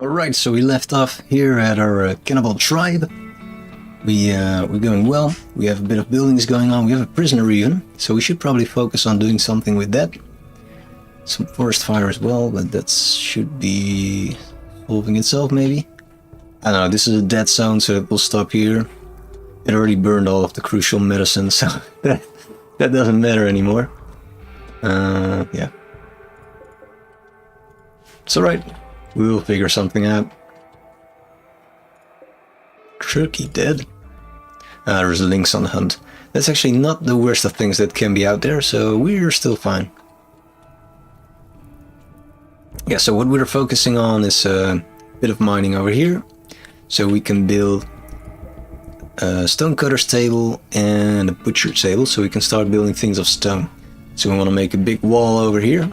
Alright, so we left off here at our Cannibal tribe. We're going well. We have a bit of buildings going on. We have a prisoner even, so we should probably focus on doing something with that. Some forest fire as well, but that should be solving itself maybe. I don't know, this is a dead zone, so it will stop here. It already burned all of the crucial medicine, so that doesn't matter anymore. Yeah. It's alright. We will figure something out. Turkey dead. There's lynx on the hunt. That's actually not the worst of things that can be out there, so we're still fine. Yeah, so what we're focusing on is a bit of mining over here. So we can build a stonecutter's table and a butcher's table, so we can start building things of stone. So we want to make a big wall over here.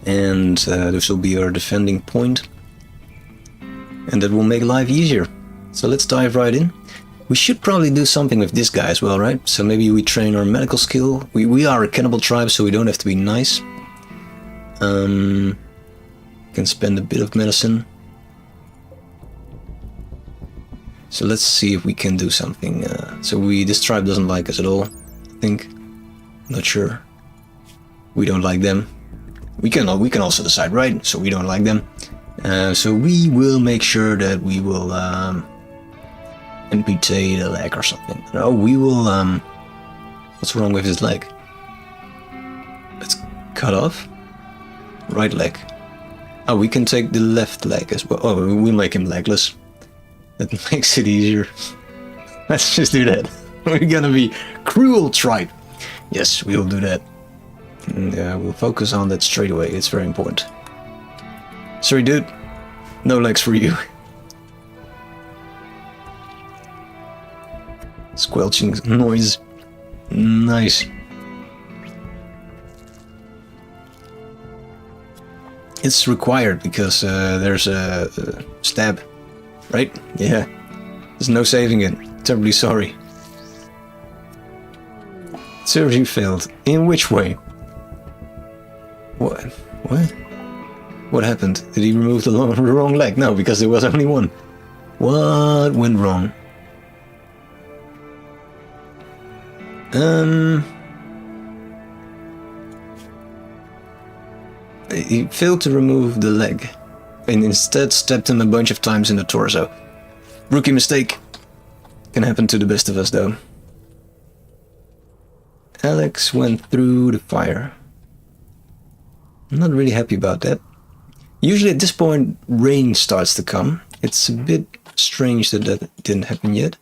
And this will be our defending point, and that will make life easier. So let's dive right in. We should probably do something with this guy as well, right? So maybe we train our medical skill. We are a cannibal tribe, so we don't have to be nice. Can spend a bit of medicine. So let's see if we can do something. This tribe doesn't like us at all, I think. Not sure. We don't like them. We can also decide, right? So we don't like them. So we will make sure that we will amputate a leg or something. No, we will. What's wrong with his leg? Let's cut off. Right leg. Oh, we can take the left leg as well. Oh, we'll make him legless. That makes it easier. Let's just do that. We're gonna be cruel tribe. Yes, we'll do that. And we'll focus on that straight away. It's very important. Sorry, dude. No legs for you. Squelching noise. Nice. It's required because there's a stab. Right? Yeah. There's no saving it. Terribly sorry. Serves you failed. In which way? What? What happened? Did he remove the wrong leg? No, because there was only one. What went wrong? He failed to remove the leg, and instead stabbed him a bunch of times in the torso. Rookie mistake. Can happen to the best of us, though. Alex went through the fire. I'm not really happy about that. Usually at this point, rain starts to come. It's a bit strange that that didn't happen yet.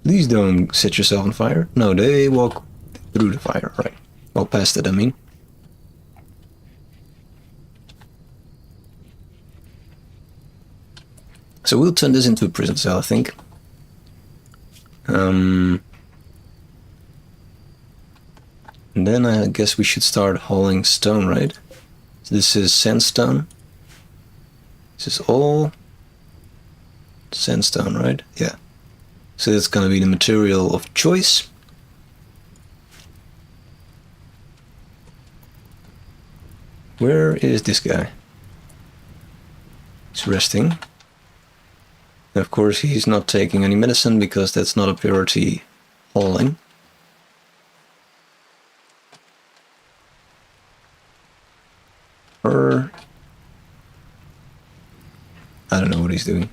Please don't set yourself on fire. No, they walk through the fire, right? Well, past it, I mean. So we'll turn this into a prison cell, I think. And then I guess we should start hauling stone, right? So this is sandstone. This is all sandstone, right? Yeah. So that's gonna be the material of choice. Where is this guy? He's resting. And of course he's not taking any medicine because that's not a priority hauling. Or I don't know what he's doing.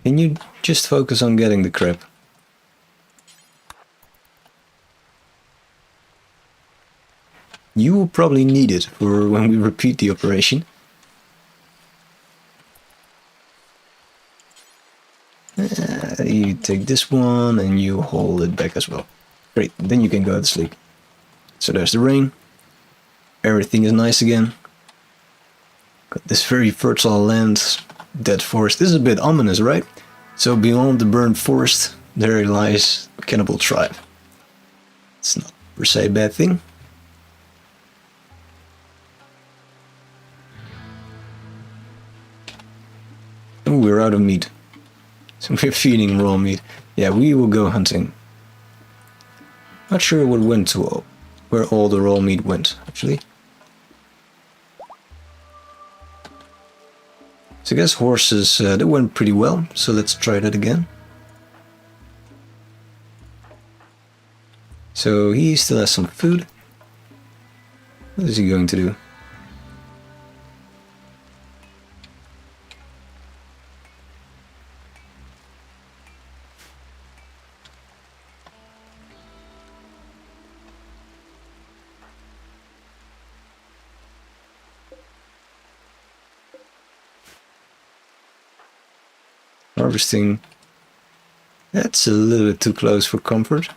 Can you just focus on getting the crap? You will probably need it for when we repeat the operation. You take this one and you hold it back as well. Great, then you can go to sleep. So there's the rain. Everything is nice again. Got this very fertile land, dead forest. This is a bit ominous, right? So beyond the burned forest, there lies a cannibal tribe. It's not per se a bad thing. Ooh, we're out of meat. So we're feeding raw meat. Yeah, we will go hunting. Not sure what went to where all the raw meat went, actually. So I guess horses, that went pretty well, so let's try that again. So he still has some food. What is he going to do? Harvesting. That's a little bit too close for comfort.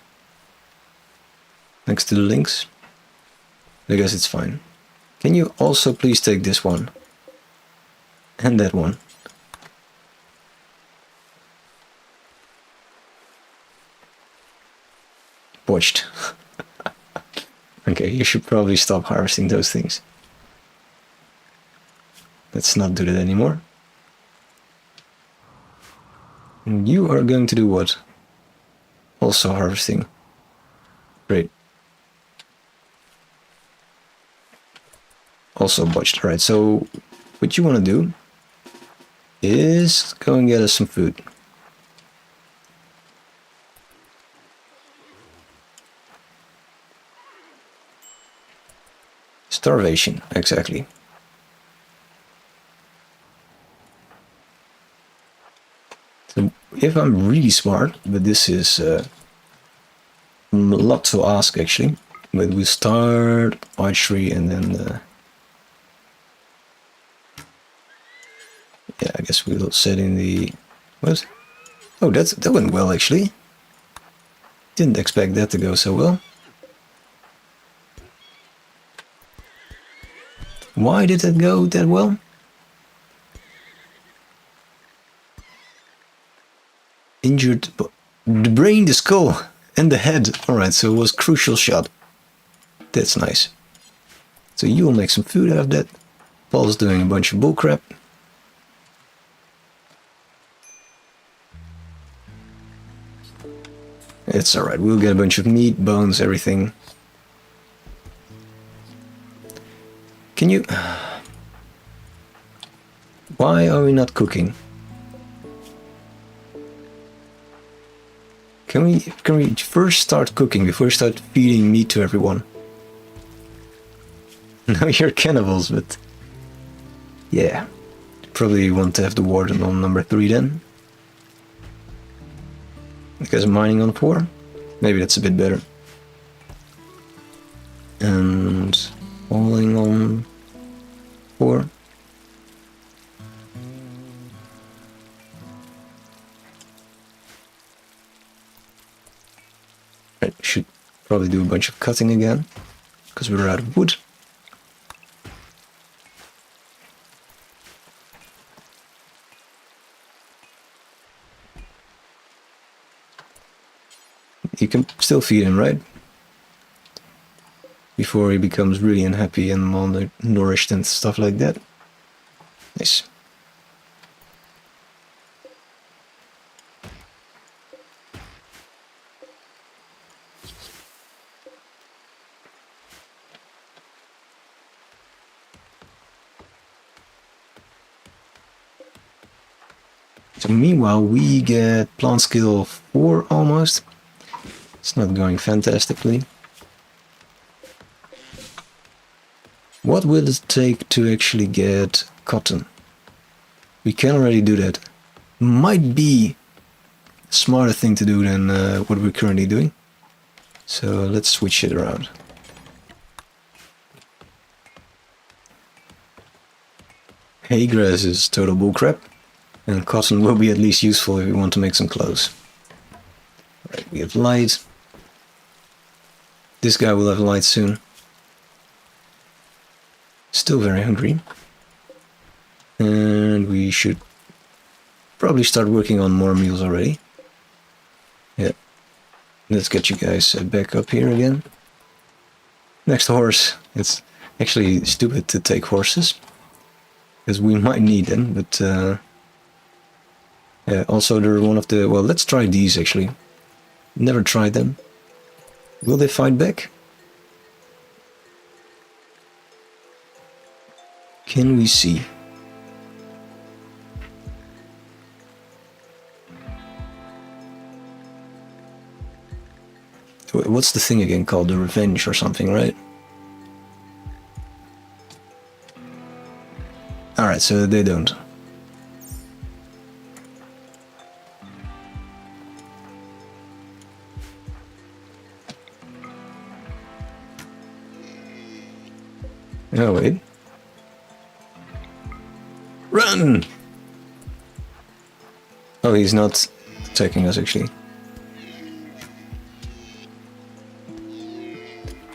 Next to the links. I guess it's fine. Can you also please take this one? And that one. Botched. Okay, you should probably stop harvesting those things. Let's not do that anymore. And you are going to do what? Also harvesting. Great. Also botched. Alright, so what you want to do is go and get us some food. Starvation, exactly. So if I'm really smart, but this is a lot to ask actually, but we start archery and then yeah, I guess we'll set in the what? Oh, that went well actually. Didn't expect that to go so well. Why did it go that well? Injured the brain, the skull, and the head. Alright, so it was crucial shot. That's nice. So you will make some food out of that. Paul's doing a bunch of bullcrap. It's alright, we'll get a bunch of meat, bones, everything. Can you... Why are we not cooking? Can we first start cooking before we start feeding meat to everyone? No, you're cannibals, but... Yeah. Probably want to have the warden on number 3 then. Because mining on 4? Maybe that's a bit better. And... falling on 4. Right, should probably do a bunch of cutting again, because we're out of wood. You can still feed him, right? Before he becomes really unhappy and malnourished and stuff like that. Nice. So meanwhile we get plant skill 4 almost. It's not going fantastically. What will it take to actually get cotton? We can already do that. Might be a smarter thing to do than what we're currently doing. So let's switch it around. Hay grass is total bullcrap, and cotton will be at least useful if we want to make some clothes. Right, we have light. This guy will have light soon. Still very hungry. And we should probably start working on more meals already. Yeah. Let's get you guys back up here again. Next horse. It's actually stupid to take horses, because we might need them, but Yeah, also they're one of the... Well, let's try these actually. Never tried them. Will they fight back? Can we see? What's the thing again called? The Revenge or something, right? Alright, so they don't. Oh, wait. Run! Oh, he's not attacking us, actually.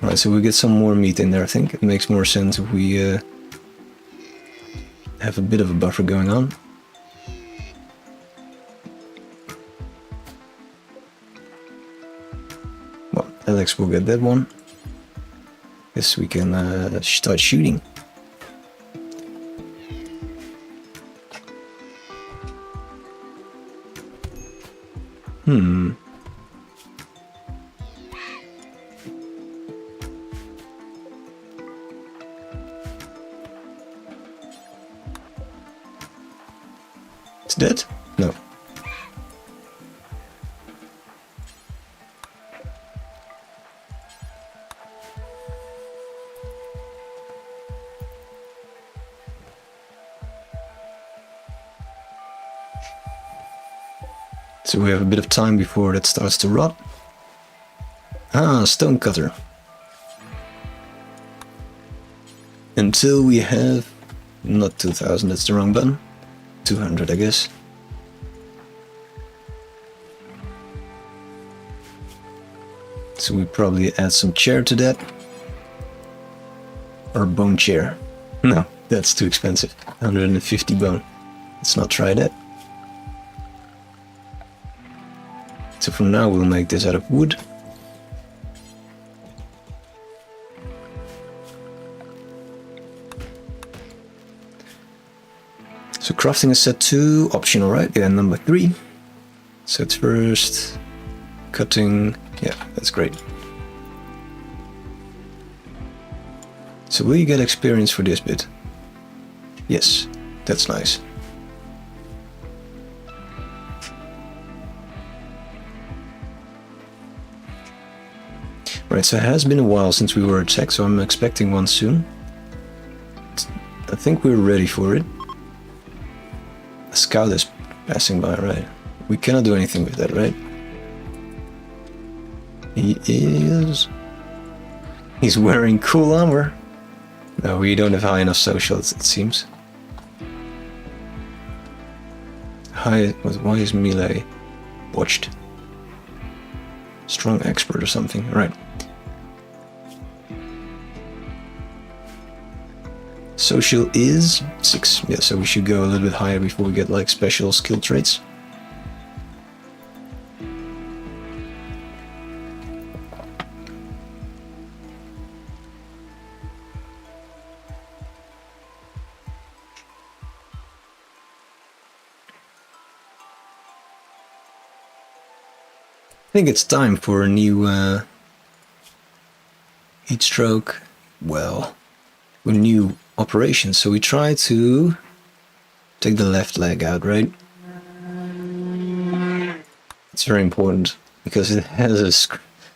Alright, so we get some more meat in there, I think. It makes more sense if we have a bit of a buffer going on. Well, Alex will get that one. Guess we can start shooting. It's dead? No. So we have a bit of time before that starts to rot. Ah, stone cutter. Until we have... Not 2000, that's the wrong button. 200, I guess. So we probably add some chair to that. Or bone chair. No, that's too expensive. 150 bone. Let's not try that. So for now we'll make this out of wood. So crafting is set to optional, right? Yeah, number 3. So it's first. Cutting. Yeah, that's great. So will you get experience for this bit? Yes, that's nice. Right, so it has been a while since we were attacked, so I'm expecting one soon. I think we're ready for it. A scout is passing by, right? We cannot do anything with that, right? He is... He's wearing cool armor. No, we don't have high enough socials, it seems. Why is melee watched? Strong expert or something, right? Social is 6, yeah, so we should go a little bit higher before we get like special skill traits. I think it's time for a new heat stroke. Well, a new operation. So we try to take the left leg out, right? It's very important because it has a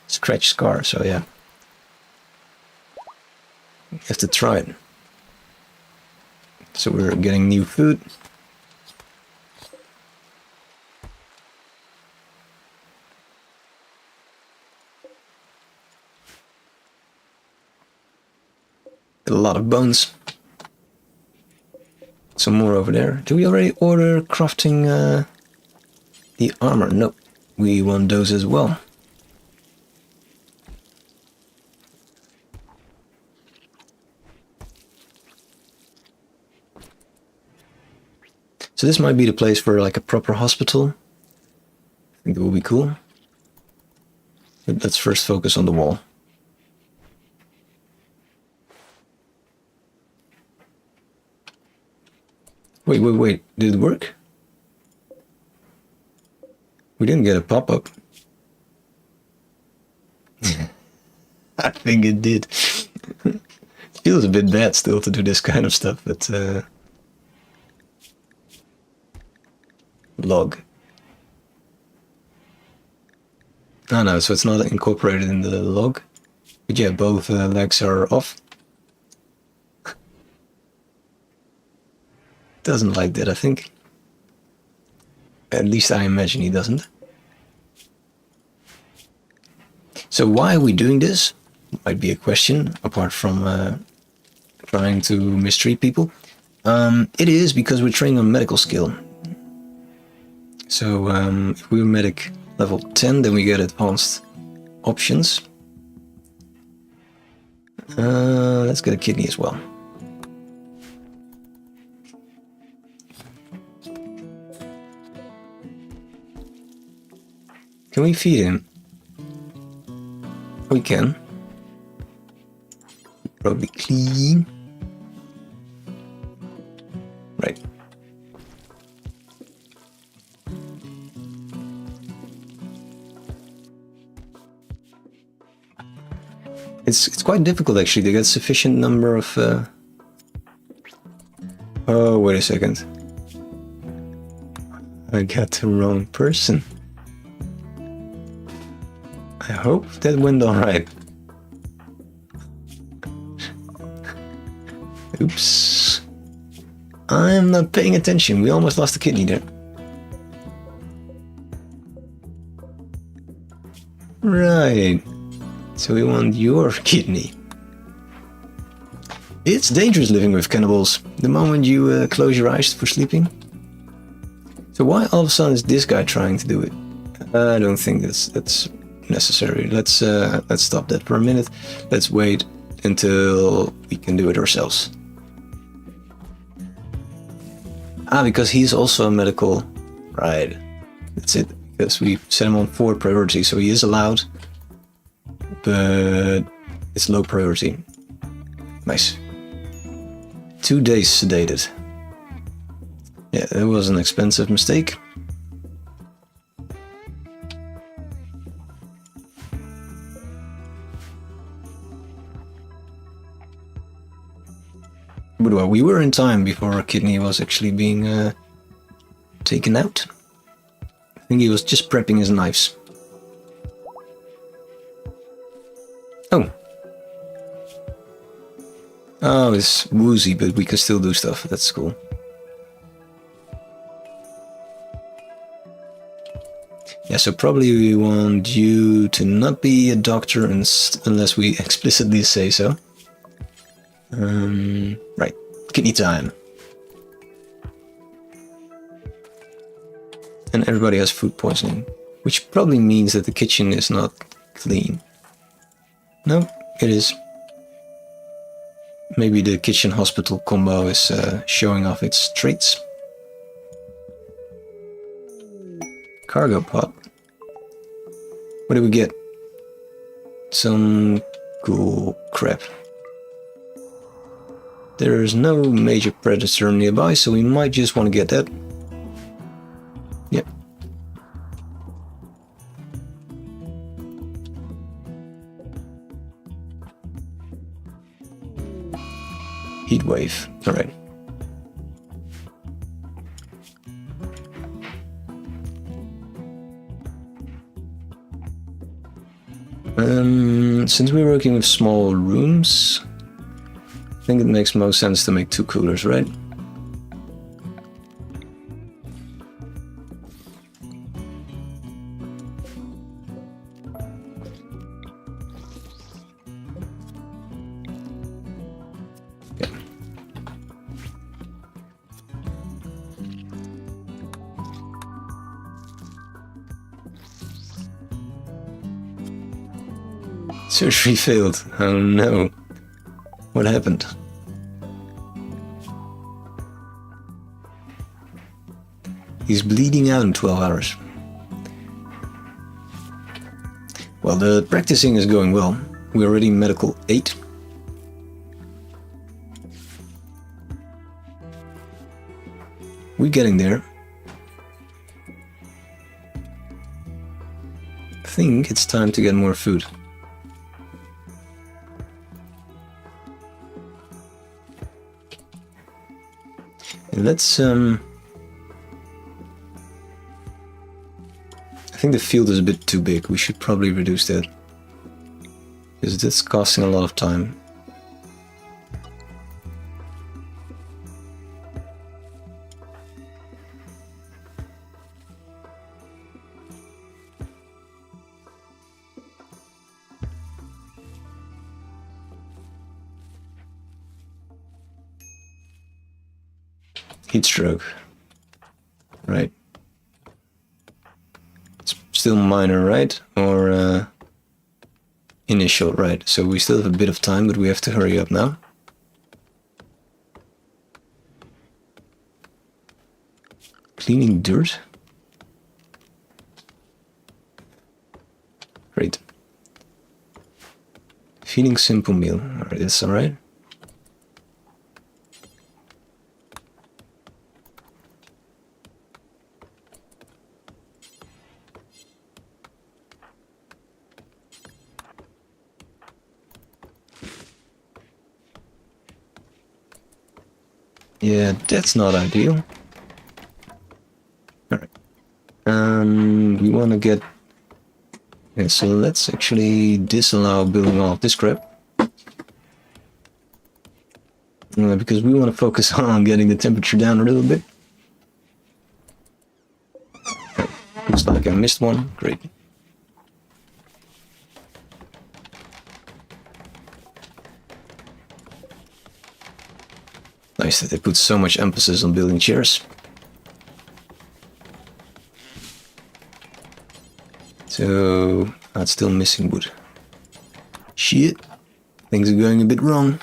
scratch scar. So yeah, you have to try it. So we're getting new food. A lot of bones. Some more over there. Do we already order crafting the armor? Nope. We want those as well. So this might be the place for like a proper hospital. I think it will be cool. But let's first focus on the wall. Wait. Did it work? We didn't get a pop-up. I think it did. Feels a bit bad still to do this kind of stuff, but log. Oh no, so it's not incorporated in the log. But yeah, both legs are off. Doesn't like that, I think. At least I imagine he doesn't. So why are we doing this? Might be a question, apart from trying to mistreat people. It is because we're training on medical skill. So if we're medic level 10, then we get advanced options. Let's get a kidney as well. Can we feed him? We can. Probably clean. Right. It's quite difficult actually to get sufficient number of Oh, wait a second. I got the wrong person. I hope that went alright. Oops. I'm not paying attention. We almost lost the kidney there. Right. So we want your kidney. It's dangerous living with cannibals. The moment you close your eyes for sleeping. So why all of a sudden is this guy trying to do it? I don't think that's necessary. Let's stop that for a minute. Let's wait until we can do it ourselves. Ah, because he's also a medical. Right. That's it. Because we set him on 4 priority, so he is allowed. But it's low priority. Nice. 2 days sedated. Yeah, that was an expensive mistake. But well, we were in time before our kidney was actually being taken out. I think he was just prepping his knives. Oh. Oh, it's woozy, but we can still do stuff. That's cool. Yeah, so probably we want you to not be a doctor unless we explicitly say so. Right, kidney time. And everybody has food poisoning, which probably means that the kitchen is not clean. No, it is. Maybe the kitchen hospital combo is showing off its traits. Cargo pod. What do we get? Some cool crap. There's no major predator nearby, so we might just want to get that. Yep. Heat wave. All right. Since we're working with small rooms, I think it makes most sense to make 2 coolers, right? Yeah. Surgery failed. Oh no. What happened? He's bleeding out in 12 hours. Well, the practicing is going well. We're already medical 8. We're getting there. I think it's time to get more food. Let's I think the field is a bit too big. We should probably reduce that, because that's costing a lot of time. Heat stroke. Right. It's still minor, right? Or initial, right? So we still have a bit of time, but we have to hurry up now. Cleaning dirt? Great. Feeding simple meal. Alright, that's alright. Yeah, that's not ideal. Alright. We want to get... Yeah, so let's actually disallow building all of this crap. Because we want to focus on getting the temperature down a little bit. Looks like I missed one. Great. Nice that they put so much emphasis on building chairs. So, that's still missing wood. Shit. Things are going a bit wrong.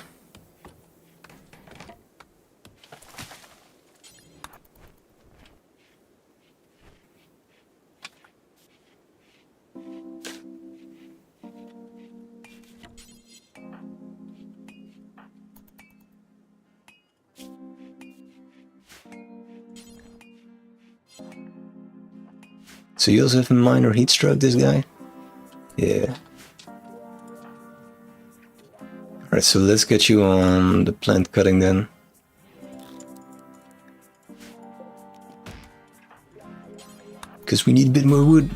So you also have a minor heat stroke, this guy? Yeah. Alright, so let's get you on the plant cutting then. Because we need a bit more wood.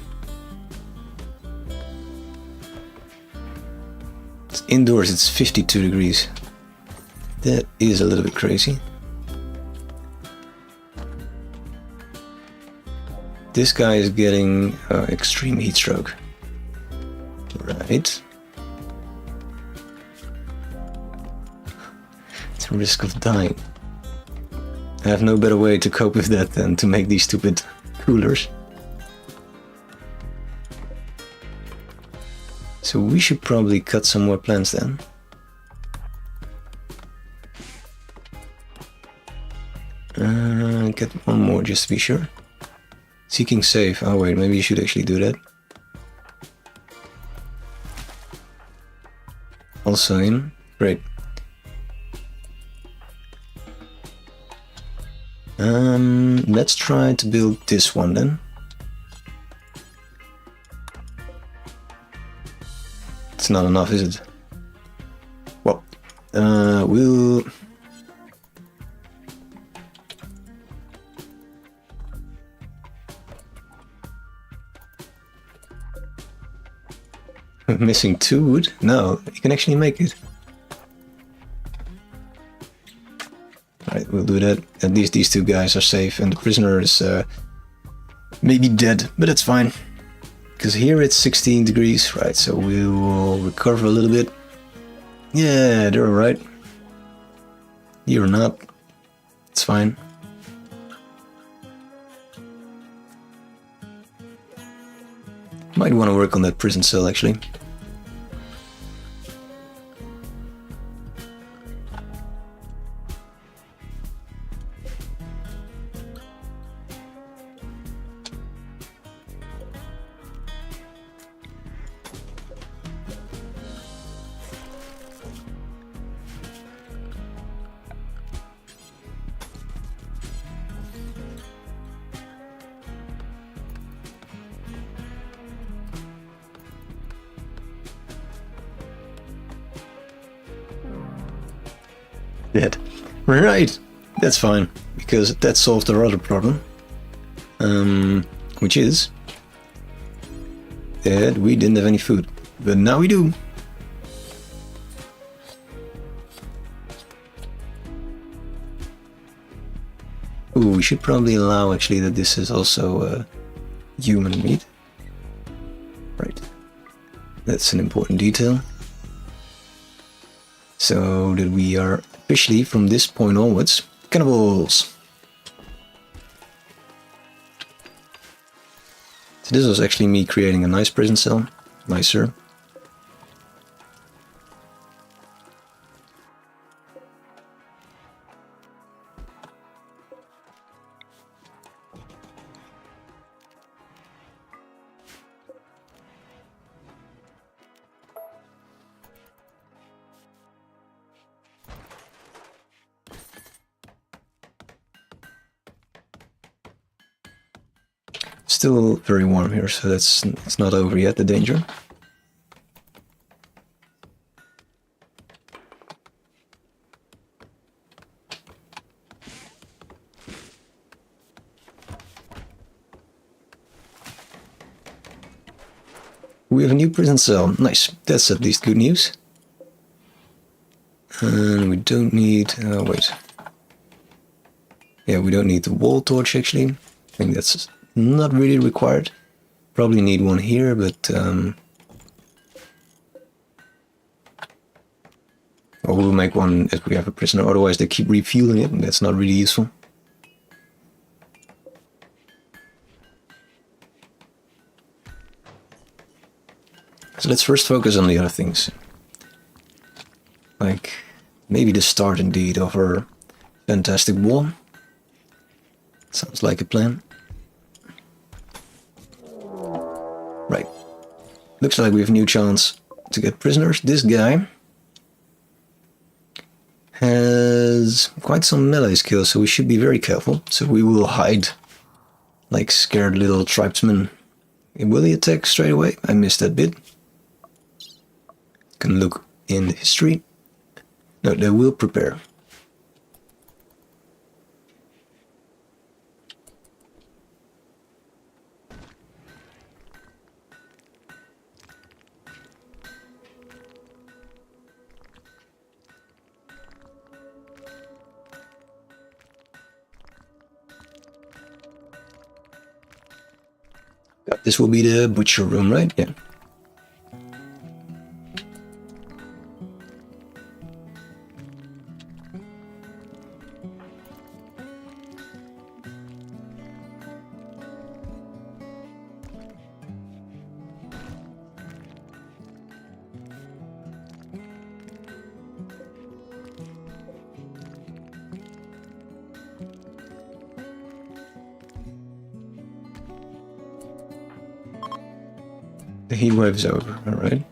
It's indoors, it's 52 degrees. That is a little bit crazy. This guy is getting extreme heat stroke. Right. It's a risk of dying. I have no better way to cope with that than to make these stupid coolers. So we should probably cut some more plants then. Get one more just to be sure. Seeking safe. Oh wait, maybe you should actually do that. Also in. Great. Let's try to build this one then. It's not enough, is it? Well, we'll... Missing 2 wood? No, you can actually make it. Alright, we'll do that. At least these 2 guys are safe and the prisoner is maybe dead, but that's fine. Because here it's 16 degrees, right, so we will recover a little bit. Yeah, they're alright. You're not. It's fine. Might want to work on that prison cell actually. Dead. Right, that's fine, because that solved our other problem. Which is that we didn't have any food, but now we do. Ooh, we should probably allow actually that this is also human meat. Right, that's an important detail. So that we are officially, from this point onwards, cannibals. So this was actually me creating a nice prison cell. Nicer. Still very warm here, so it's not over yet, the danger. We have a new prison cell. Nice. That's at least good news. And we don't need... oh, wait. Yeah, we don't need the wall torch, actually. I think that's not really required. Probably need one here, but... or we'll make one if we have a prisoner, otherwise they keep refueling it, and that's not really useful. So let's first focus on the other things. Like, maybe the start indeed of our fantastic wall. Sounds like a plan. Right. Looks like we have a new chance to get prisoners. This guy has quite some melee skills, so we should be very careful. So we will hide like scared little tribesmen. Will he attack straight away? I missed that bit. Can look in the history. No, they will prepare. This will be the butcher room, right? Yeah. The heat wave is over, alright.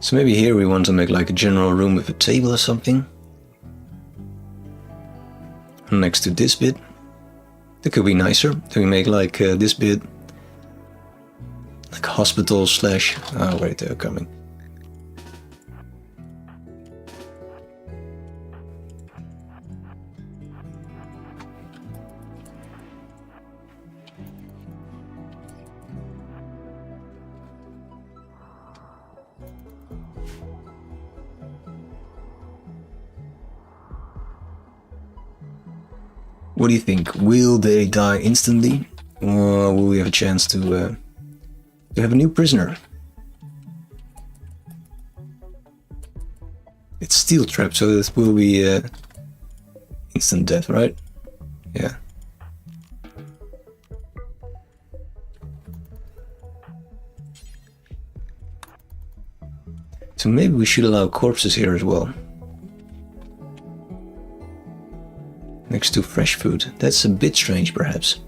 So maybe here we want to make like a general room with a table or something. Next to this bit. That could be nicer. Then we make like this bit like a hospital slash... oh wait, they're coming. What do you think? Will they die instantly, or will we have a chance to have a new prisoner? It's steel trap, so this will be instant death, right? Yeah. So maybe we should allow corpses here as well. Next to fresh food. That's a bit strange, perhaps.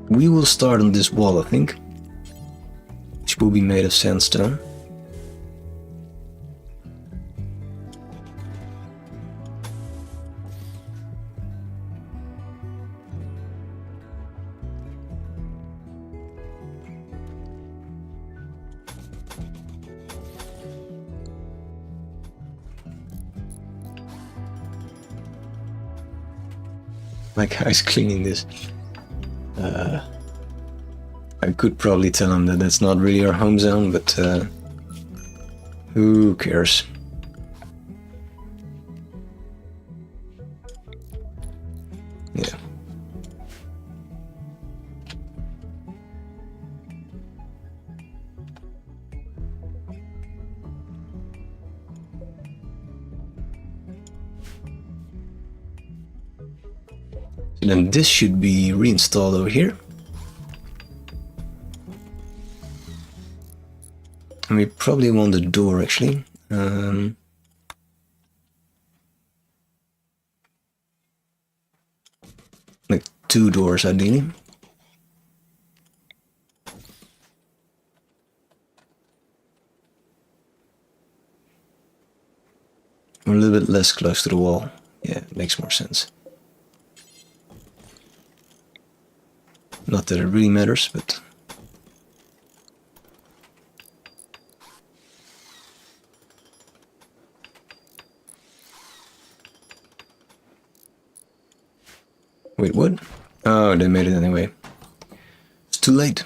We will start on this wall, I think, which will be made of sandstone. My guy's cleaning this. I could probably tell him that that's not really our home zone, but who cares? Yeah. So then this should be reinstalled over here. And we probably want a door, actually. Like 2 doors, ideally. We're a little bit less close to the wall. Yeah, it makes more sense. Not that it really matters, but... Wait, what? Oh, they made it anyway. It's too late.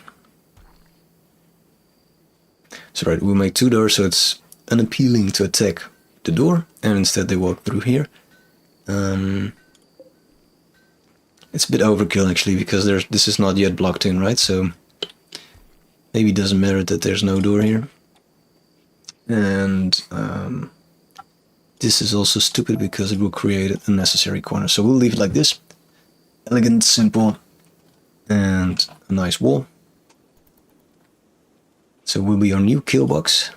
So right, we'll make 2 doors so it's unappealing to attack the door, and instead they walk through here. It's a bit overkill actually, because this is not yet blocked in, right? So maybe it doesn't matter that there's no door here. And this is also stupid because it will create an unnecessary corner. So we'll leave it like this. Elegant, simple, and a nice wall. So will be our new kill box.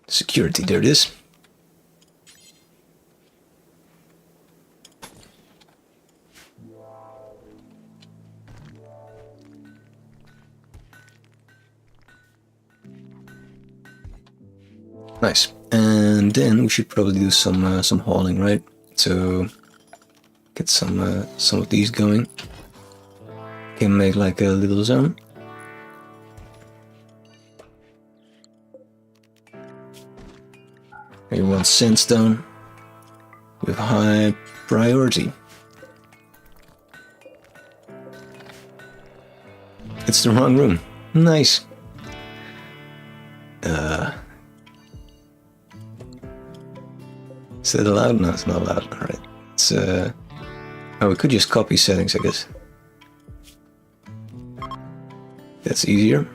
Security, there it is. Nice. And then we should probably do some hauling, right? So get some of these going. Can make like a little zone. We want sandstone with high priority. It's the wrong room. Nice. Is that allowed? No, it's not allowed. Alright. It's oh, we could just copy settings, I guess. That's easier.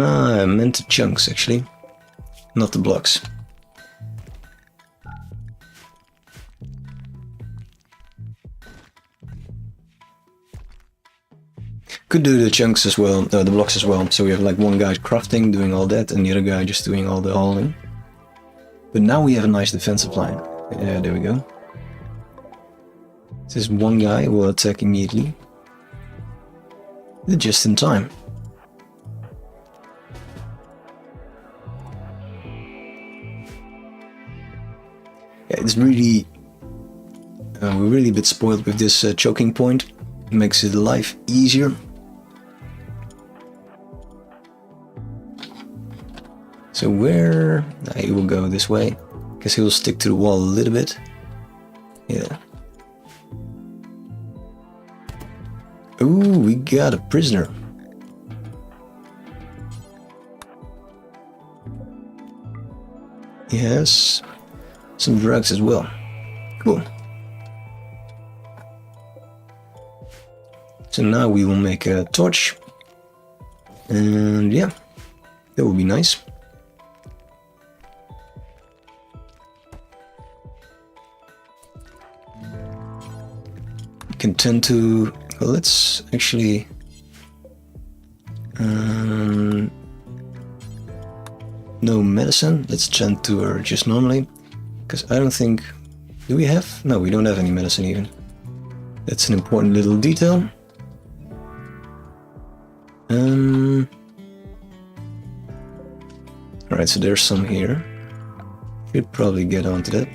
Ah, I meant the chunks actually, not the blocks. Could do the chunks as well, the blocks as well. So we have like one guy crafting, doing all that, and the other guy just doing all the hauling. But now we have a nice defensive line. Yeah, there we go. This one guy will attack immediately. Just in time. Yeah, it's really... we're really a bit spoiled with this choking point. It makes it life easier. So where... he will go this way. Guess he will stick to the wall a little bit. Yeah. Ooh, we got a prisoner. Yes. Some drugs as well. Cool. So now we will make a torch. And yeah, that would be nice. We can tend to, well, let's actually no medicine. Let's tend to her just normally, because I don't think, do we have? No, we don't have any medicine even. That's an important little detail. Alright, so there's some here. Should probably get onto that.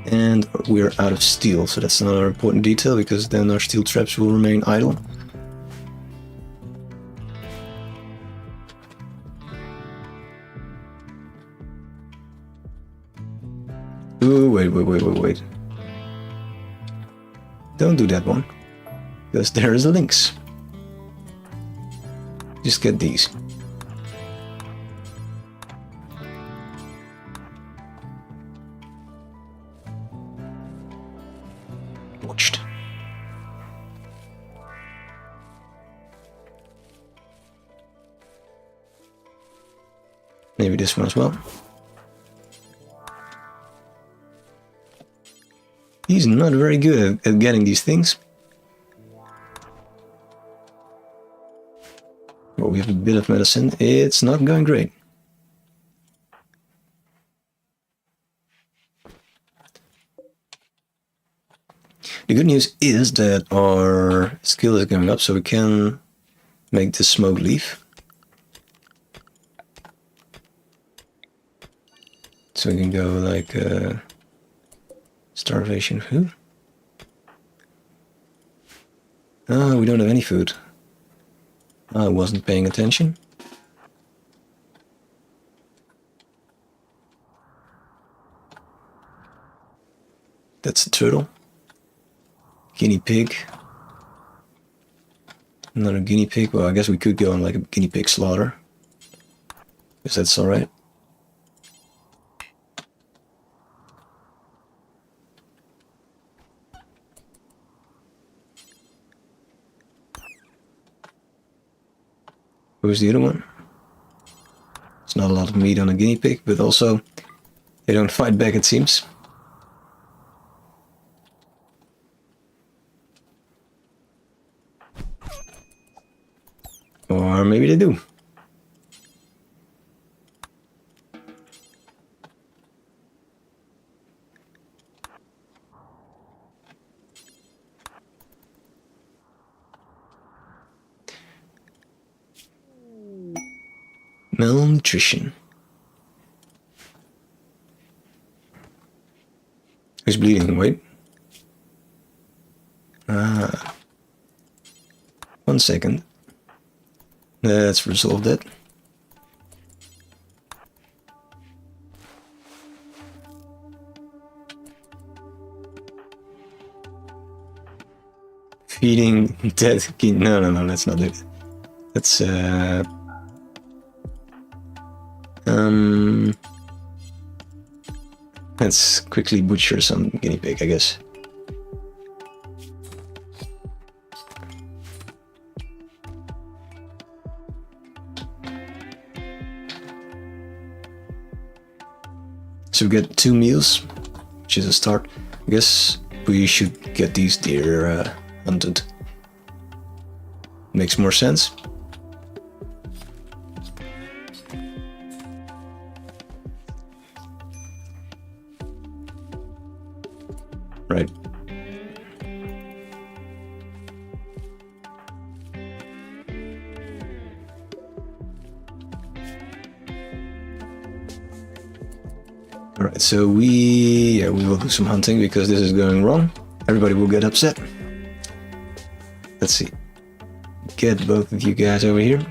And we're out of steel, so that's another important detail, because then our steel traps will remain idle. Ooh, wait. Don't do that one, because there is links. Just get these. Watched. Maybe this one as well. He's not very good at getting these things. Well, we have a bit of medicine. It's not going great. The good news is that our skill is going up, so we can make the smoke leave. So we can go like starvation food. Oh, we don't have any food. I wasn't paying attention. That's a turtle. Guinea pig. Another guinea pig. Well, I guess we could go on like a guinea pig slaughter. Because that's alright. Who's the other one? It's not a lot of meat on a guinea pig, but also they don't fight back, it seems. Or maybe they do. Malnutrition. Who's bleeding? Wait. 1 second. Let's resolve that. Feeding dead. No, let's not do it. Let's let's quickly butcher some guinea pig, I guess. So we get 2 meals, which is a start. I guess we should get these deer hunted. Makes more sense. Right. Alright, so we will do some hunting because this is going wrong. Everybody will get upset. Let's see. Get both of you guys over here.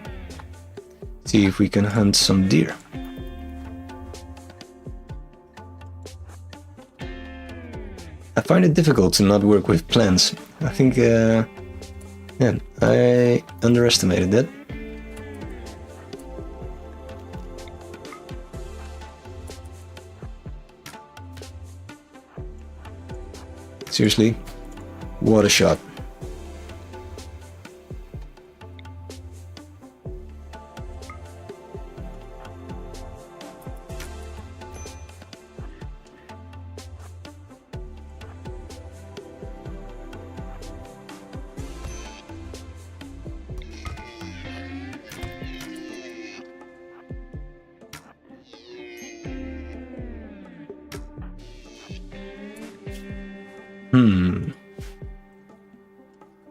See if we can hunt some deer. I find it difficult to not work with plants. I think, yeah, I underestimated that. Seriously, what a shot.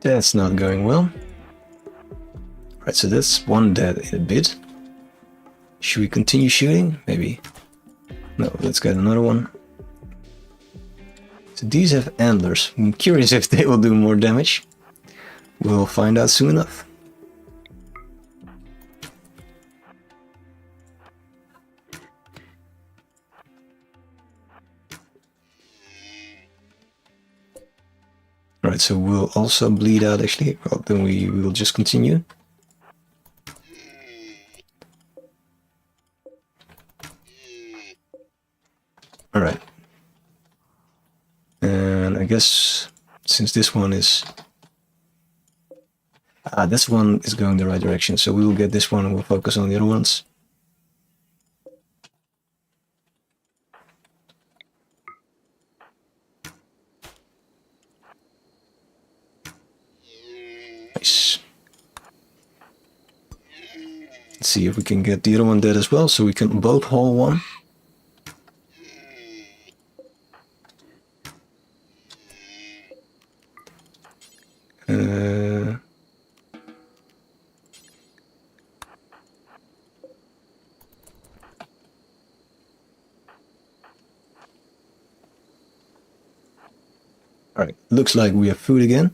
That's not going well. Right, so that's one dead in a bit. Should we continue shooting? Maybe. No, let's get another one. So these have antlers. I'm curious if they will do more damage. We'll find out soon enough. Alright, so we'll also bleed out actually. Well, then we will just continue. Alright. And I guess since this one is... this one is going the right direction, so we will get this one and we'll focus on the other ones. Nice. Let's see if we can get the other one dead as well, so we can both haul one. Alright, looks like we have food again.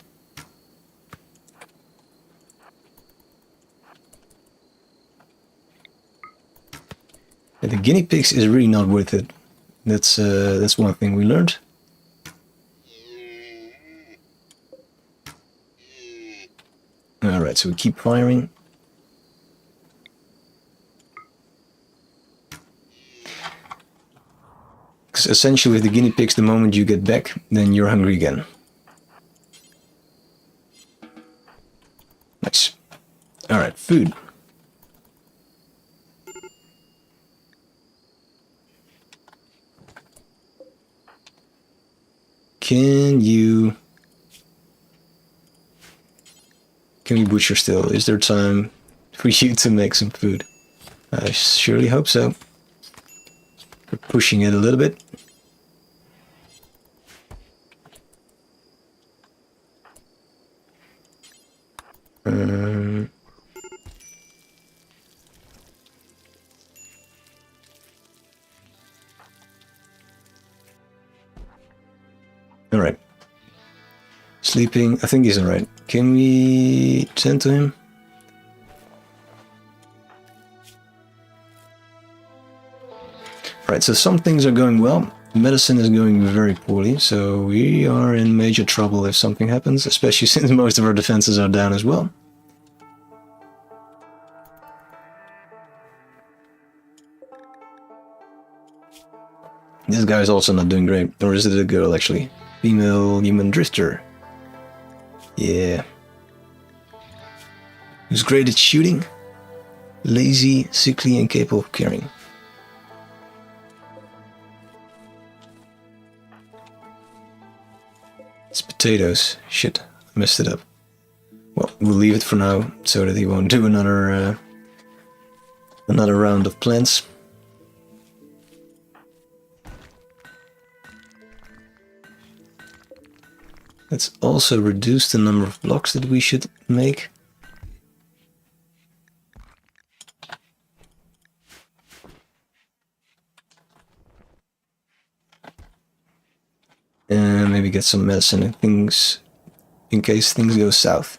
And the guinea pigs is really not worth it. That's one thing we learned. Alright, so we keep firing. Because essentially with the guinea pigs, the moment you get back, then you're hungry again. Nice. Alright, food. Can we butcher still? Is there time for you to make some food? I surely hope so. We're pushing it a little bit. All right. Sleeping. I think he's all right. Can we tend to him? Right, so some things are going well. Medicine is going very poorly, so we are in major trouble if something happens, especially since most of our defenses are down as well. This guy is also not doing great. Or is it a girl, actually? Female human drifter. Yeah. Who's great at shooting, lazy, sickly, and capable of caring. It's potatoes. Shit, I messed it up. Well, we'll leave it for now, so that he won't do another round of plants. Let's also reduce the number of blocks that we should make. And maybe get some medicine and things in case things go south.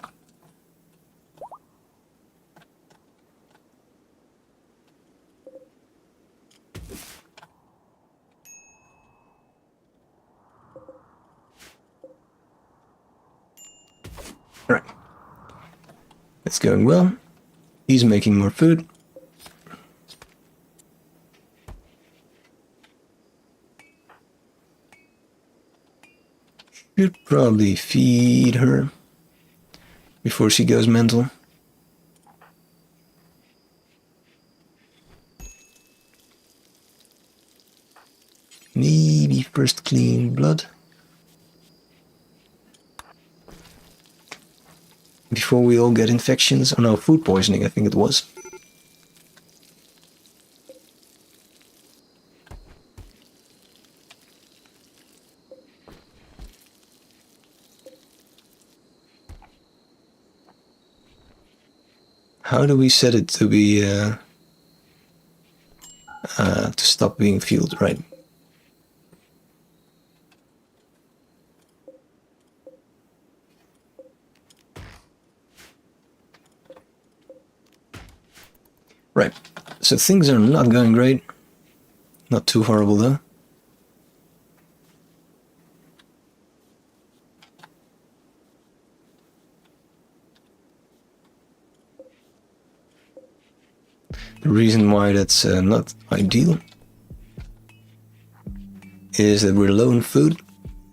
Alright. It's going well. He's making more food. Should probably feed her before she goes mental. Maybe first clean blood before we all get infections. Oh no, food poisoning I think it was. How do we set it to be to stop being fueled, right? Right, so things are not going great. Not too horrible though. The reason why that's not ideal is that we're low on food,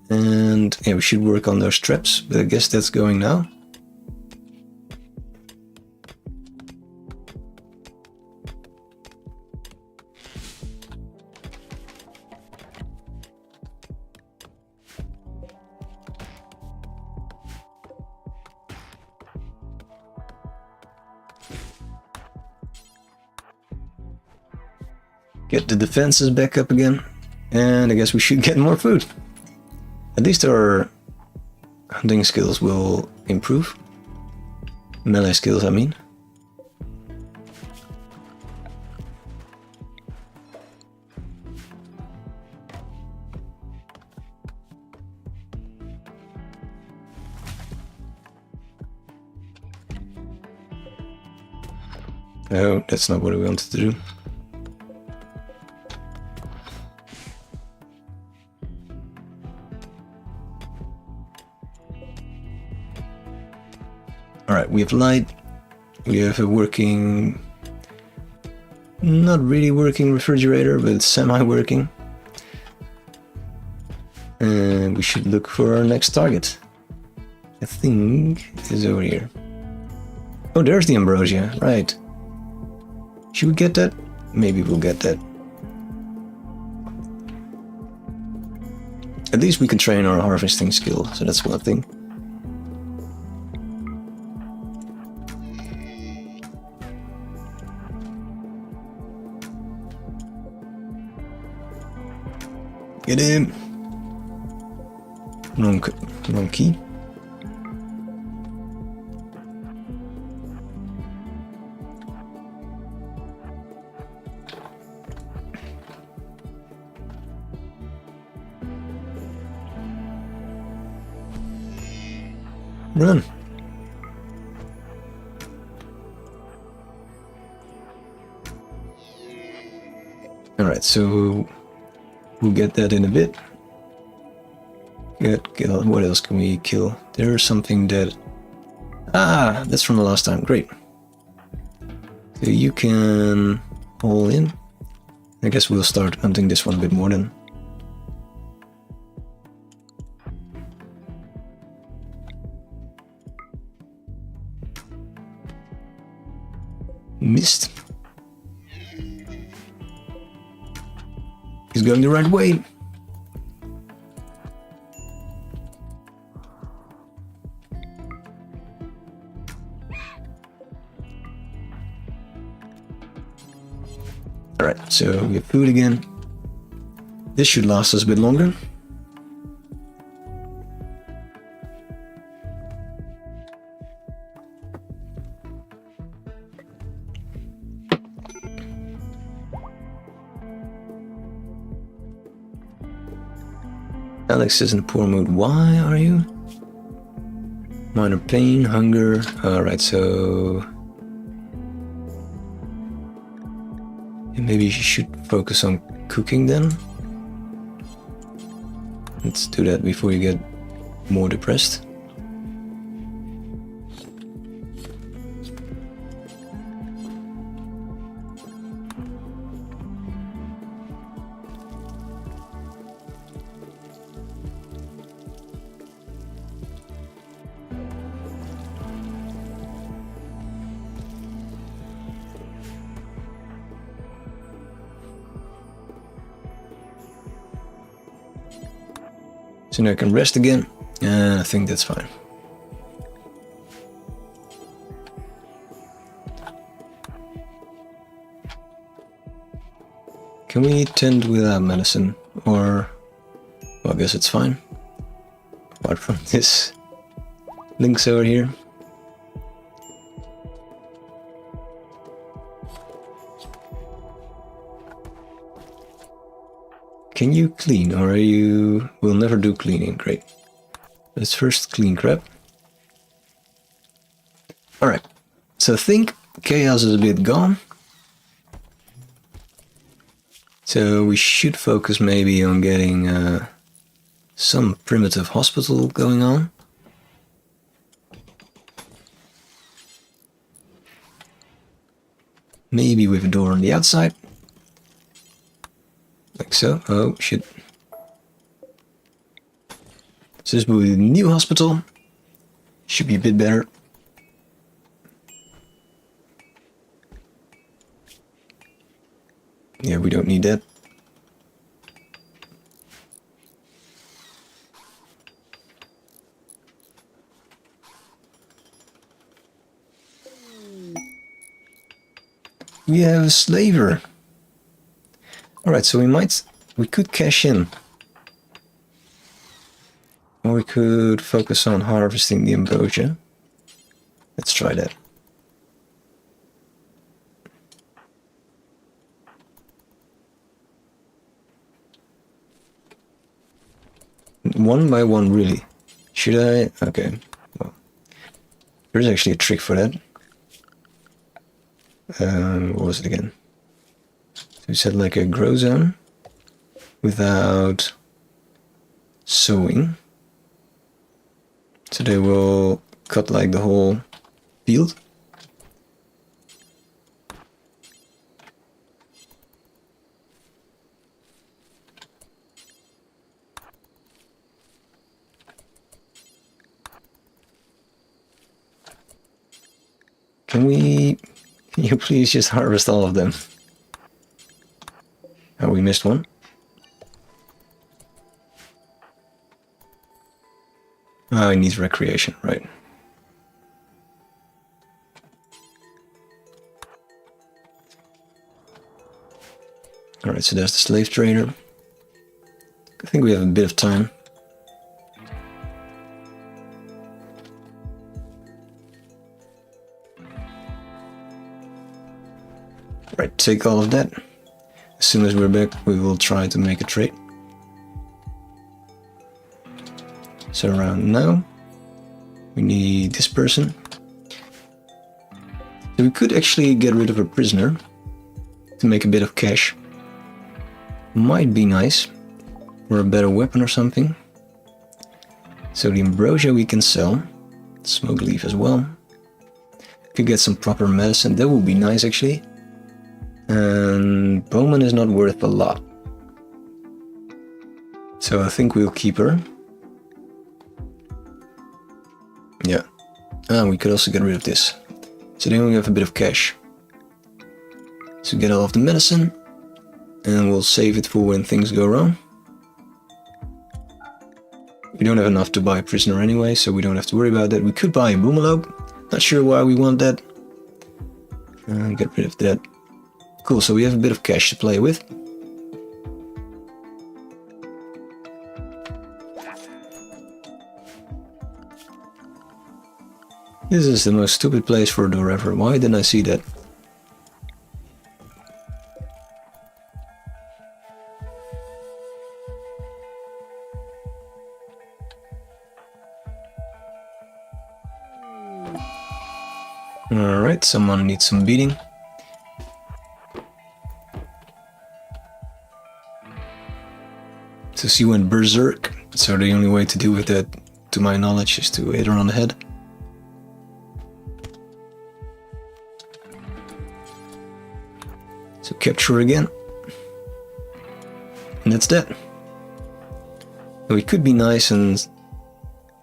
and yeah, we should work on those traps, but I guess that's going now. Get the defenses back up again, and I guess we should get more food. At least our hunting skills will improve. Melee skills, I mean. No, that's not what we wanted to do. Alright, we have light, we have a working, not really working refrigerator, but semi-working. And we should look for our next target. I think it is over here. Oh, there's the ambrosia, right. Should we get that? Maybe we'll get that. At least we can train our harvesting skill, so that's one thing. Get him! Wrong key. Run! Alright, so we'll get that in a bit. What else can we kill? There's something that... Ah, that's from the last time. Great. So you can haul in. I guess we'll start hunting this one a bit more then. Missed. He's going the right way. Alright, so we have food again. This should last us a bit longer. Alex is in a poor mood. Why are you? Minor pain, hunger. Alright, so... maybe you should focus on cooking then. Let's do that before you get more depressed. So now I can rest again, and I think that's fine. Can we tend without medicine? Or, well, I guess it's fine. Apart from this links over here. Can you clean, or are you... We'll never do cleaning, great. Let's first clean crap. Alright, so I think chaos is a bit gone. So we should focus maybe on getting some primitive hospital going on. Maybe with a door on the outside. Like so. Oh, shit. So this will be the new hospital. Should be a bit better. Yeah, we don't need that. We have a slaver. Alright, so we could cash in. Or we could focus on harvesting the ambrosia. Let's try that. One by one, really. Should I? Okay. Well, there's actually a trick for that. What was it again? So we said like a grow zone without sowing. So they will cut like the whole field. Can you please just harvest all of them? Oh, we missed one. Oh, it needs recreation, right. Alright, so there's the slave trader. I think we have a bit of time. Right, take all of that. As soon as we're back, we will try to make a trade. So around now, we need this person. So we could actually get rid of a prisoner to make a bit of cash. Might be nice, or a better weapon or something. So the ambrosia we can sell, smoke leaf as well. Could get some proper medicine, that would be nice actually. And Bowman is not worth a lot. So I think we'll keep her. Yeah. And we could also get rid of this. So then we have a bit of cash. So get all of the medicine. And we'll save it for when things go wrong. We don't have enough to buy a prisoner anyway, so we don't have to worry about that. We could buy a boomalope. Not sure why we want that. Get rid of that. Cool, so we have a bit of cash to play with. This is the most stupid place for a door ever. Why didn't I see that? Alright, someone needs some beating. So she went berserk, so the only way to deal with that, to my knowledge, is to hit her on the head. So capture her again. And that's that. We could be nice and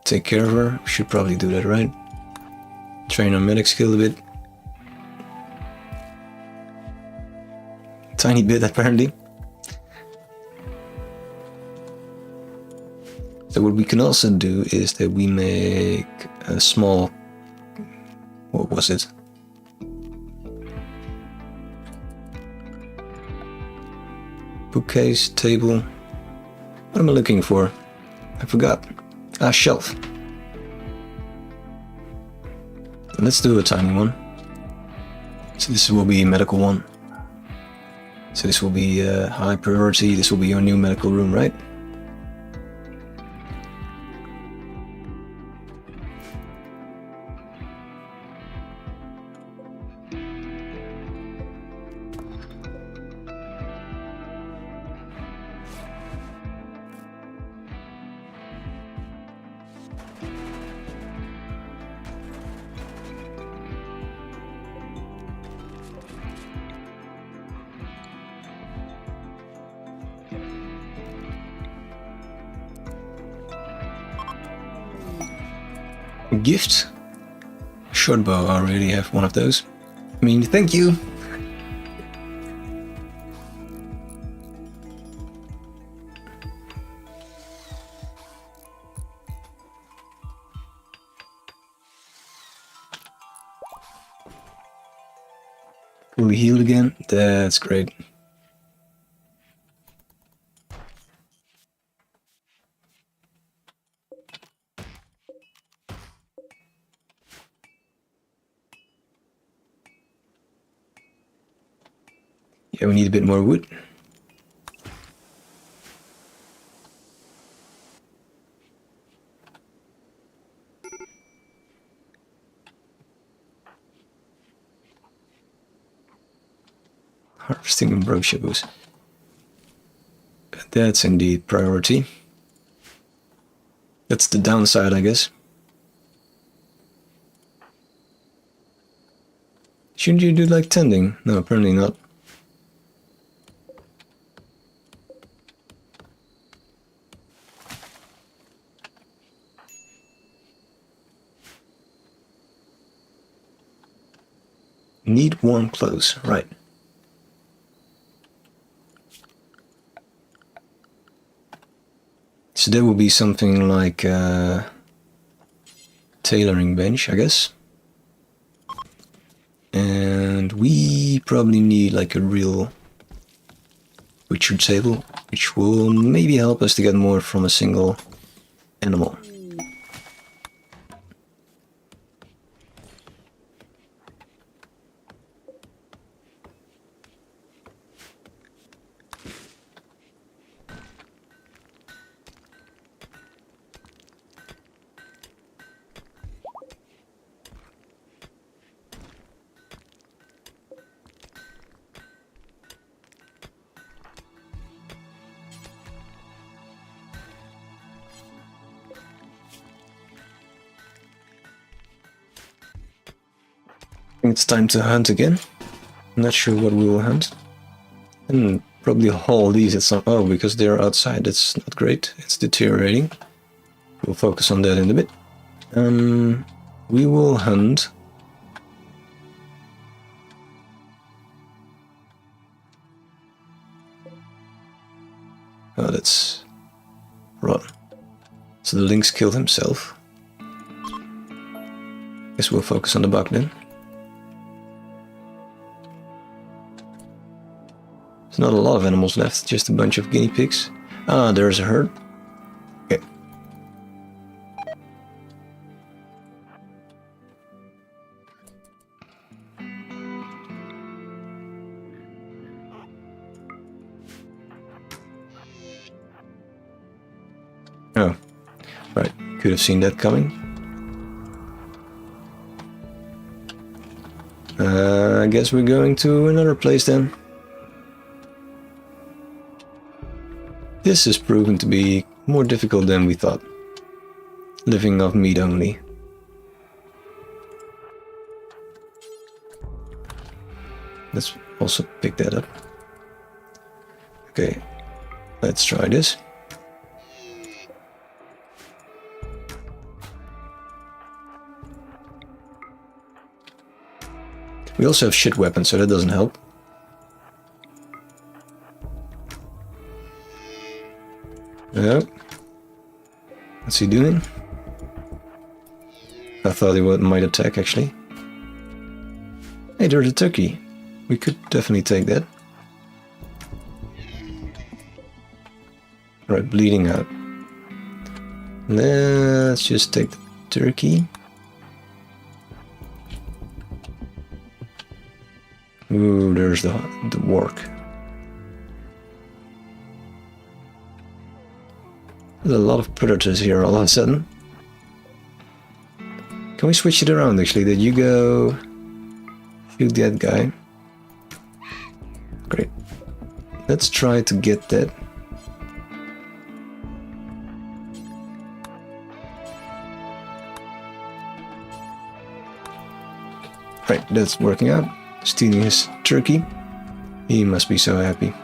take care of her. We should probably do that, right? Train our medic skill a bit. Tiny bit, apparently. So what we can also do is that we make a small, what was it? Bookcase, table. What am I looking for? I forgot. Ah, shelf. Let's do a tiny one. So this will be a medical one. So this will be high priority. This will be your new medical room, right? Gift. Short bow, I already have one of those. I mean, thank you. Fully healed again. That's great. Yeah, we need a bit more wood. Harvesting ambrosia boost. That's indeed priority. That's the downside, I guess. Shouldn't you do like tending? No, apparently not. Need warm clothes, right. So there will be something like a tailoring bench, I guess. And we probably need like a real butcher table, which will maybe help us to get more from a single animal. It's time to hunt again. I'm not sure what we will hunt. And probably haul these at some... Oh, because they're outside, that's not great. It's deteriorating. We'll focus on that in a bit. We will hunt... Oh, that's... rotten. So the lynx killed himself. Guess we'll focus on the buck then. There's not a lot of animals left, just a bunch of guinea pigs. Ah, there's a herd. Okay. Oh, right. Could have seen that coming. I guess we're going to another place then. This has proven to be more difficult than we thought. Living off meat only. Let's also pick that up. Okay, let's try this. We also have shit weapons, so that doesn't help. Yep. What's he doing? I thought he might attack, actually. Hey, there's a turkey. We could definitely take that. Right, bleeding out. Let's just take the turkey. Ooh, there's the work. There's a lot of predators here all of a sudden. Can we switch it around, actually? That you go shoot that guy. Great. Let's try to get that. Right, that's working out. Stealing his turkey. He must be so happy.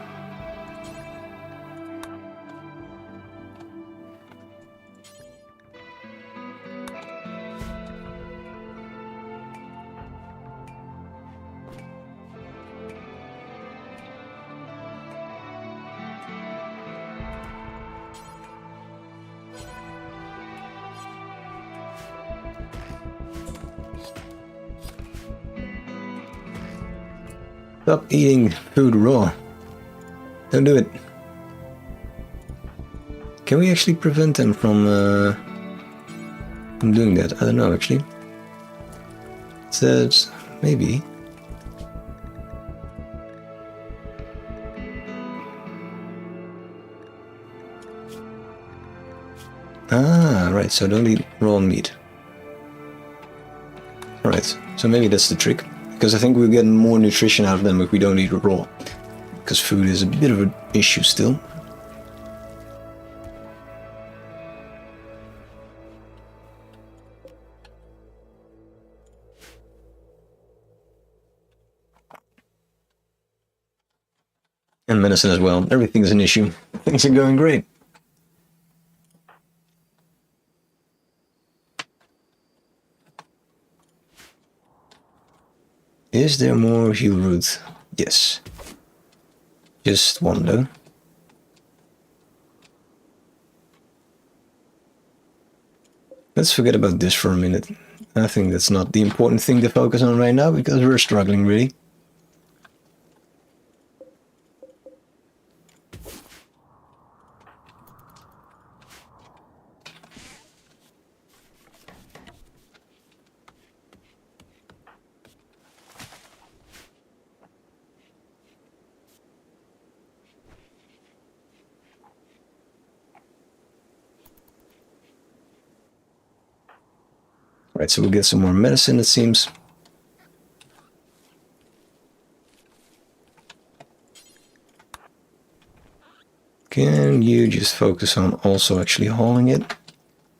Stop eating food raw. Don't do it. Can we actually prevent them from doing that? I don't know, actually. It says maybe. Ah, right, so don't eat raw meat. Alright, so maybe that's the trick. Because I think we'll get more nutrition out of them if we don't eat it raw. Because food is a bit of an issue still. And medicine as well. Everything's an issue. Things are going great. Is there more heal root? Yes. Just one though. Let's forget about this for a minute. I think that's not the important thing to focus on right now because we're struggling really. Right, so we'll get some more medicine, it seems. Can you just focus on also actually hauling it?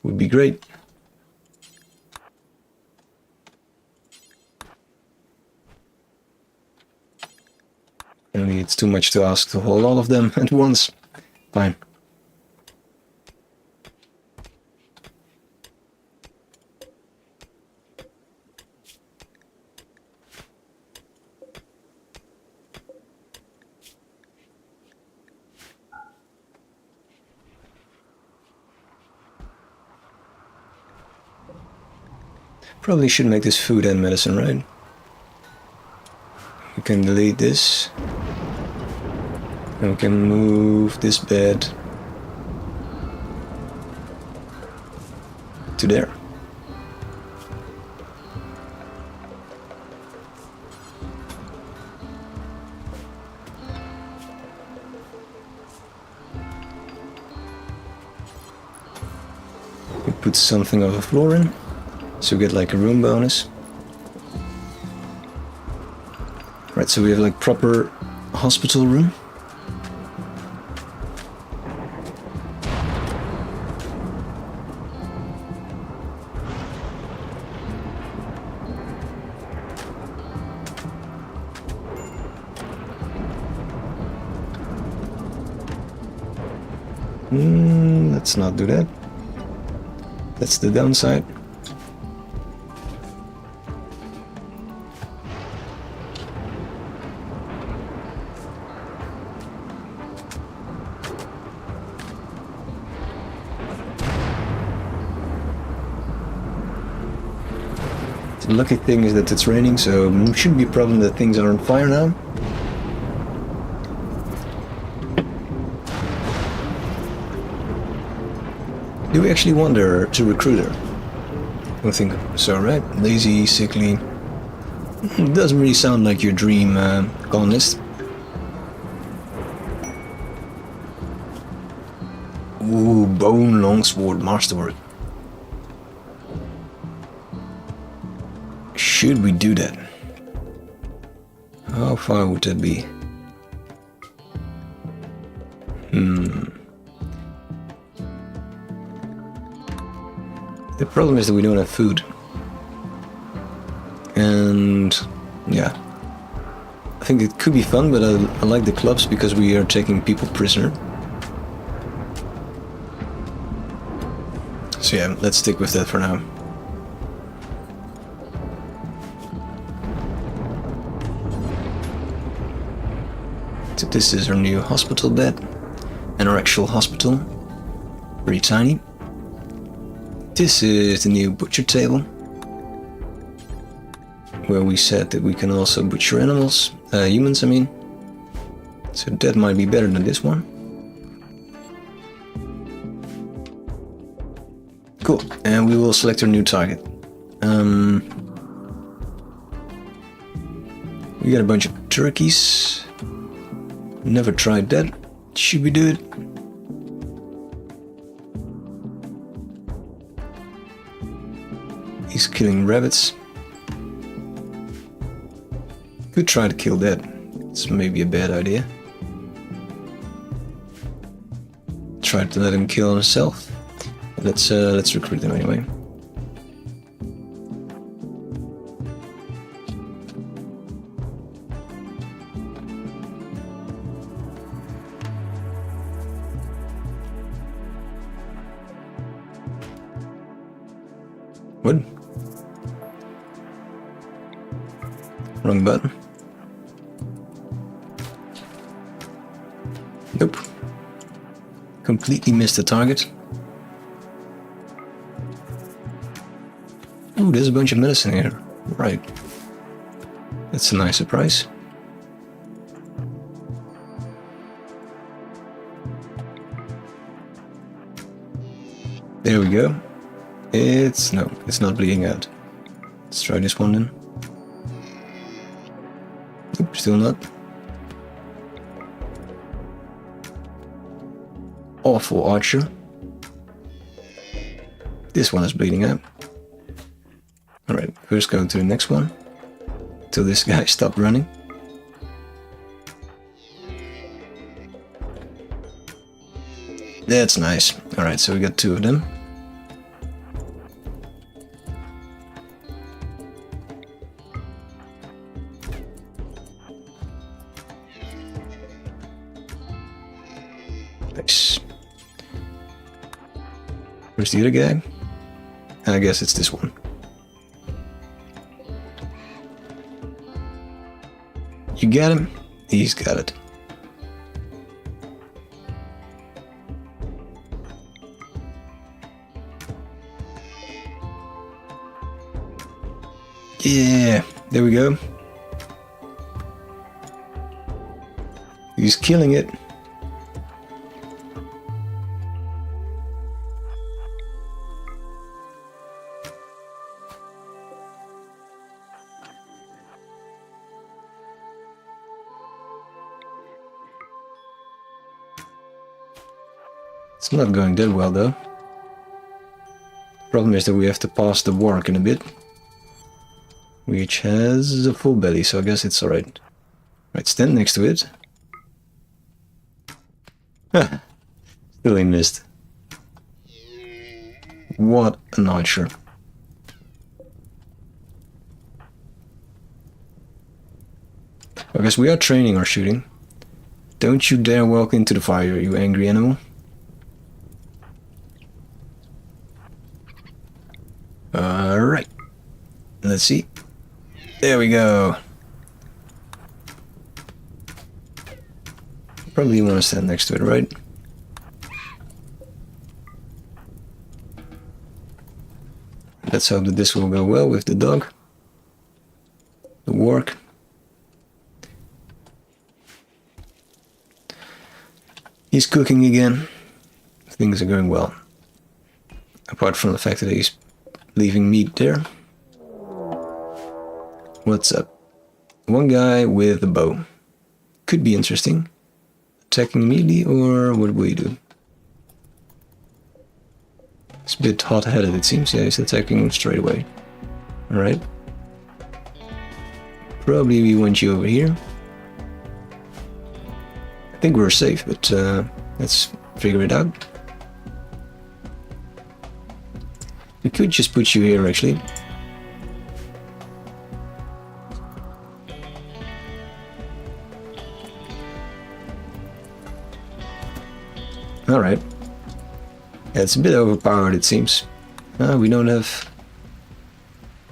Would be great. Only it's too much to ask to haul all of them at once. Fine. Probably should make this food and medicine, right? We can delete this. And we can move this bed to there. We put something of a floor in. So we get like a room bonus. Right, so we have like proper hospital room. Let's not do that. That's the downside. The lucky thing is that it's raining, so it shouldn't be a problem that things are on fire now. Do we actually want her to recruit her? I don't think so, right? Lazy, sickly. Doesn't really sound like your dream colonist. Ooh, bone longsword masterwork. Should we do that? How far would that be? The problem is that we don't have food. And yeah, I think it could be fun, but I like the clubs because we are taking people prisoner. So yeah, let's stick with that for now. So this is our new hospital bed, and our actual hospital, very tiny. This is the new butcher table, where we said that we can also butcher animals, humans I mean. So that might be better than this one. Cool, and we will select our new target. We got a bunch of turkeys. Never tried that. Should we do it? He's killing rabbits. Could try to kill that. It's maybe a bad idea. Try to let him kill himself. Let's recruit him anyway. What? Wrong button. Nope. Completely missed the target. Ooh, there's a bunch of medicine here. Right. That's a nice surprise. There we go. It's not bleeding out. Let's try this one then. Nope, still not. Awful archer. This one is bleeding out. Alright, first go to the next one. Till this guy stopped running. That's nice. Alright, so we got two of them. Nice. Where's the other guy? I guess it's this one. You got him? He's got it. Yeah, there we go. He's killing it. It's not going that well though. Problem is that we have to pass the work in a bit. Which has a full belly, so I guess it's alright. Right, stand next to it. Still he missed. What an archer. I guess we are training our shooting. Don't you dare walk into the fire, you angry animal. Alright. Let's see. There we go. Probably want to stand next to it, right? Let's hope that this will go well with the dog. work. He's cooking again. Things are going well. Apart from the fact that he's leaving meat there. What's up? One guy with a bow. Could be interesting. Attacking immediately, or what do we do? It's a bit hot-headed, it seems. Yeah, he's attacking straight away. Alright. Probably we want you over here. I think we're safe, but let's figure it out. We could just put you here, actually. Alright. Yeah, it's a bit overpowered, it seems. We don't have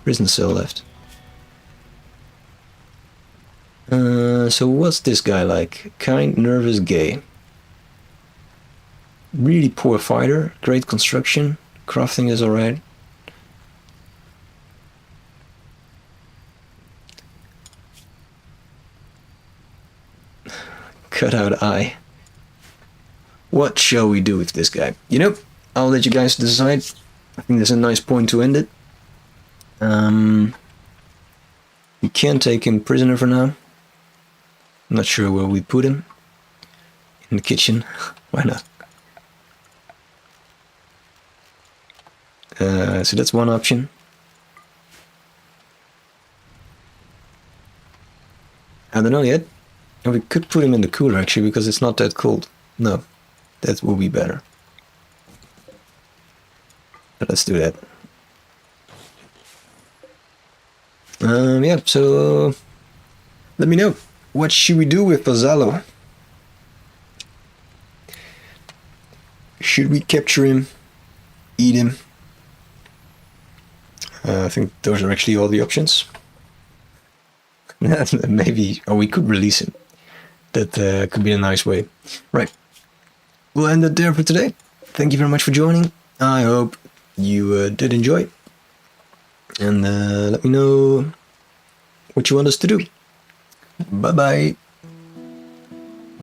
prison cell left. So what's this guy like? Kind, nervous, gay. Really poor fighter, great construction, crafting is alright. Cut out eye. What shall we do with this guy? You know, I'll let you guys decide. I think there's a nice point to end it. We can take him prisoner for now. I'm not sure where we put him. In the kitchen. Why not? So that's one option. I don't know yet. And we could put him in the cooler actually, because it's not that cold. No, that will be better. But let's do that. Yeah, so let me know. What should we do with Vasallo? Should we capture him? Eat him? I think those are actually all the options. Maybe, or we could release him. That could be a nice way. Right. We'll end it there for today. Thank you very much for joining. I hope you did enjoy. And let me know what you want us to do. Bye bye.